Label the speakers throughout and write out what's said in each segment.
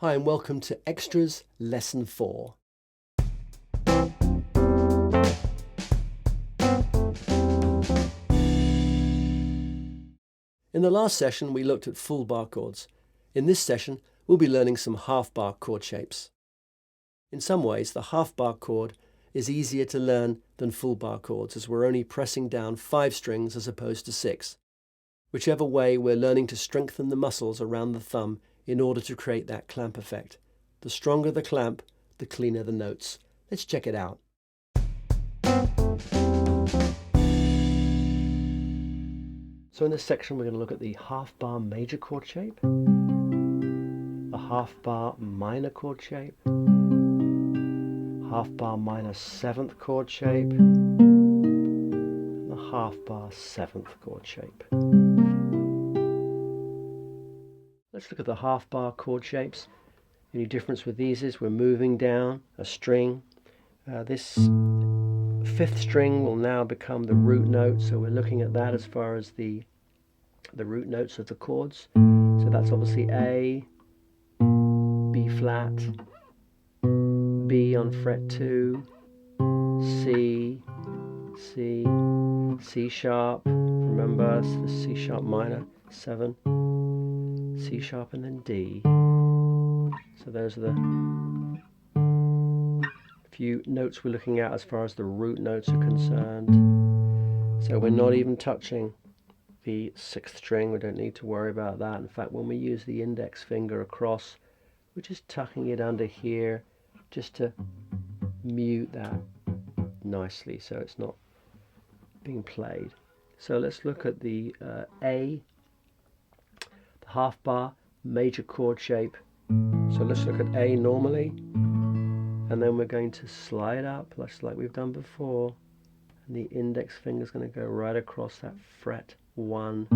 Speaker 1: Hi and welcome to Extras Lesson 4. In the last session we looked at full bar chords. In this session we'll be learning some half bar chord shapes. In some ways the half bar chord is easier to learn than full bar chords, as we're only pressing down 5 strings as opposed to 6. Whichever way, we're learning to strengthen the muscles around the thumb in order to create that clamp effect. The stronger the clamp, the cleaner the notes. Let's check it out. So in this section we're going to look at the half bar major chord shape, the half bar minor chord shape, half bar minor 7th chord shape, and the half bar 7th chord shape. Let's look at the half bar chord shapes. The only difference with these is we're moving down a string. This 5th string will now become the root note, so we're looking at that as far as the root notes of the chords. So that's obviously A, B flat, B on fret 2, C, C, C sharp, remember it's the C sharp minor 7, C sharp and then D. So those are the few notes we're looking at as far as the root notes are concerned. So we're not even touching the 6th string, we don't need to worry about that. In fact, when we use the index finger across, we're just tucking it under here just to mute that nicely so it's not being played. So let's look at the A, the half bar major chord shape. So let's look at A normally, and then we're going to slide up just like we've done before, and the index finger is going to go right across that fret 1.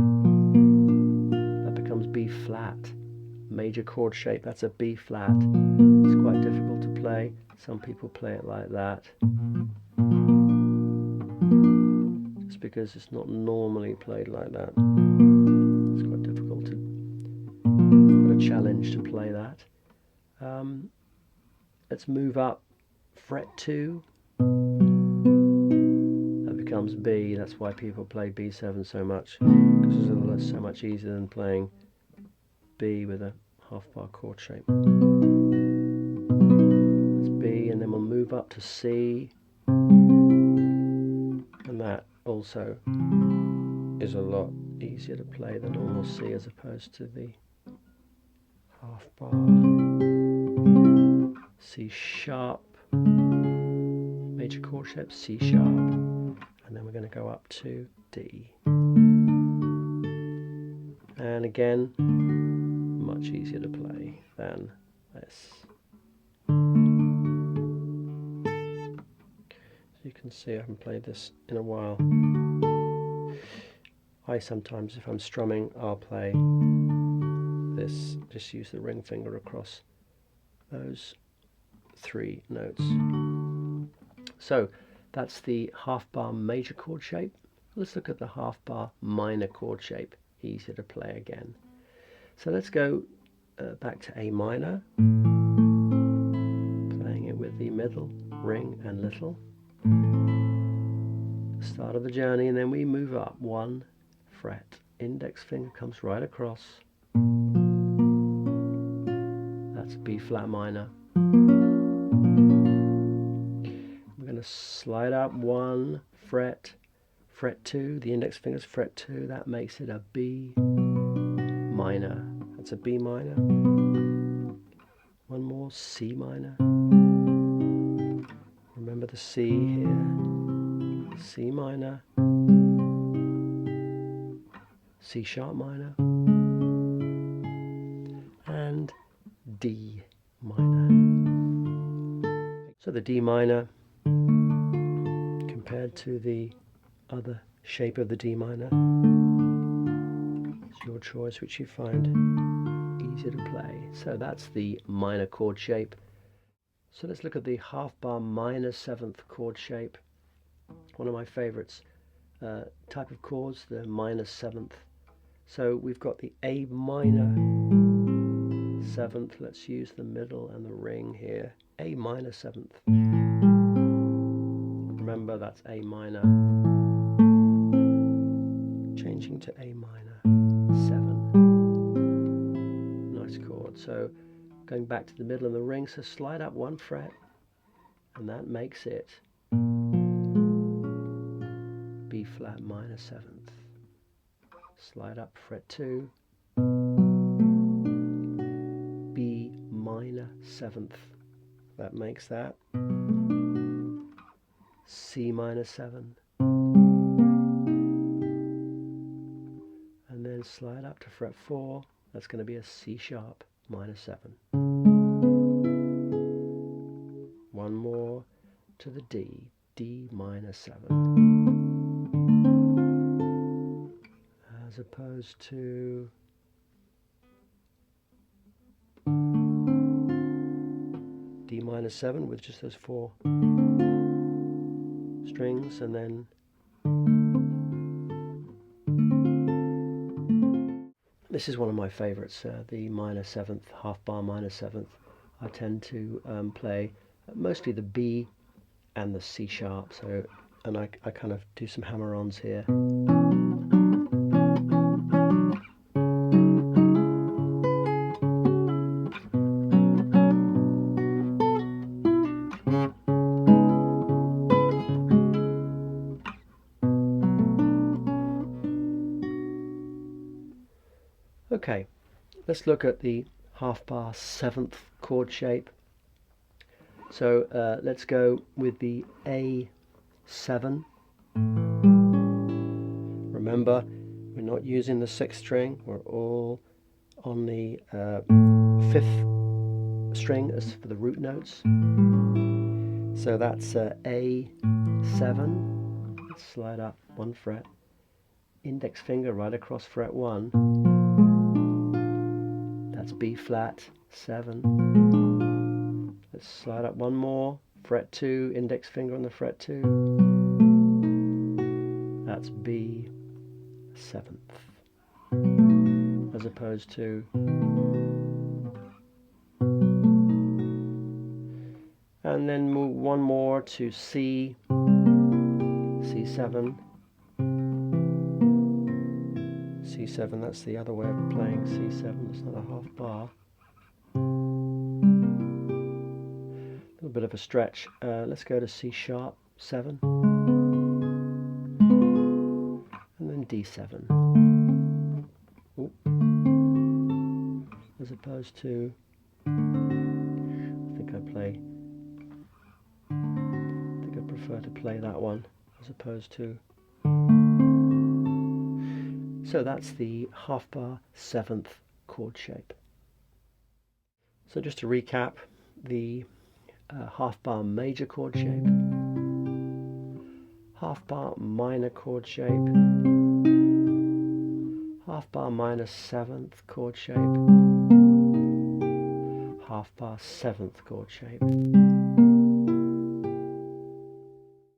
Speaker 1: That becomes B flat. Major chord shape, that's a B flat. It's quite difficult to play. Some people play it like that, just because it's not normally played like that. It's quite difficult to, quite a challenge to play that. Let's move up fret 2. That becomes B. That's why people play B7 so much, because it's so much easier than playing B with a half bar chord shape. That's B, and then we'll move up to C, and that also is a lot easier to play than normal C as opposed to the half bar C sharp major chord shape, C sharp, and then we're going to go up to D. And again, much easier to play than this. So you can see I haven't played this in a while. I sometimes, if I'm strumming, I'll play this, just use the ring finger across those 3 notes. So that's the half bar major chord shape. Let's look at the half bar minor chord shape. Easier to play again. So let's go back to A minor, playing it with the middle, ring and little. Start of the journey, and then we move up 1 fret. Index finger comes right across. That's B flat minor. We're going to slide up 1 fret, fret 2, the index finger's fret 2, that makes it a B minor. That's a B minor. 1 more, C minor. Remember the C here. C minor. C sharp minor. And D minor. So the D minor, compared to the other shape of the D minor, it's your choice which you find easier to play. So that's the minor chord shape. So let's look at the half bar minor 7th chord shape. One of my favorites type of chords, the minor 7th. So we've got the A minor 7th. Let's use the middle and the ring here. A minor 7th. Remember, that's A minor. Changing to A minor 7. Nice chord. So going back to the middle of the ring, so slide up 1 fret, and that makes it B flat minor 7th. Slide up fret 2, B minor 7th. That makes that C minor 7. And then slide up to fret 4. That's going to be a C sharp minor 7. One more to the D, D minor 7. As opposed to D minor 7 with just those 4 strings, and then this is one of my favorites, the minor 7th, half bar minor 7th. I tend to play mostly the B and the C sharp, and I kind of do some hammer-ons here. Okay, let's look at the half bar 7th chord shape. So let's go with the A7. Remember, we're not using the 6th string, we're all on the 5th string as for the root notes. So that's A7. Let's slide up 1 fret, index finger right across fret 1. That's B flat 7. Let's slide up 1 more, fret 2, index finger on the fret 2. That's B 7th. As opposed to and then move 1 more to C, C7. C7, that's the other way of playing C7, it's not a half bar. A little bit of a stretch. Let's go to C sharp 7. And then D7. Ooh. As opposed to, I think I prefer to play that one as opposed to. So that's the half bar 7th chord shape. So just to recap, the half bar major chord shape, half bar minor chord shape, half bar minor 7th chord shape, half bar 7th chord shape.